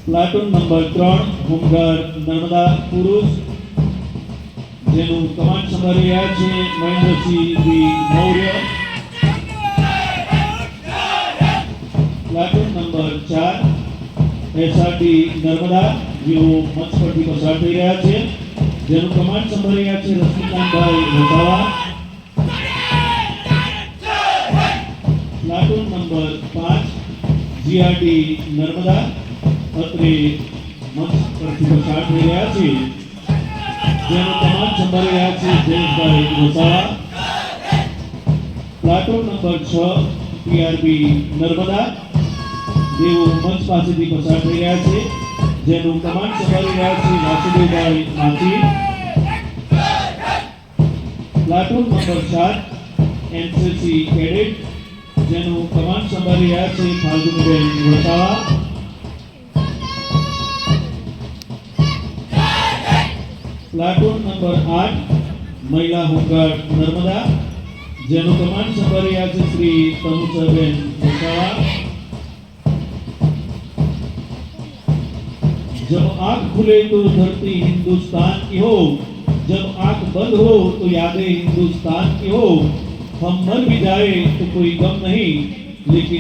Platoon number 3 home guard Narmada પુરુષ જેનું command સંભાળી રહ્યા છે Mahendrasinh V Maurya. Platoon number 4 SRD Narmada જેઓ મંચ પરથી પસાર થઈ રહ્યા છે જેનું કમાન્ડ સંભાળી રહ્યા છે Rashmikantbhai Vasava. Platoon number 5 GRD Narmada અત્રે મંચ પરથી પસાર થઈ રહ્યા છે જેનું કમાન્ડ સંભાળી રહ્યા છે જયેશભાઈ વસાવા. પ્લાટૂન નંબર 6 પીઆરબી નર્મદા જેઓ મંચ પાસેથી પસાર થઈ રહ્યા છે જેનું કમાન્ડ સંભાળી રહ્યા છે વાસુદેવભાઈ માછી. પ્લાટૂન નંબર 7 એનસીસી કેડેટ જેનું કમાન્ડ સંભાળી રહ્યા છે ફાલ્ગુનીબેન વસાવા. પ્લાટૂન નંબર 8 મહિલા હોમગાર્ડ નર્મદા જેનું કમાન્ડ સંભાળી રહ્યા છે શ્રી તનુષાબેન વસાવા. जब आंख खुले तो धरती हिंदुस्तान की हो, जब आंख बंद हो तो यादें हिंदुस्तान की हो. हम मर भी जाए तो कोई गम नहीं, लेकिन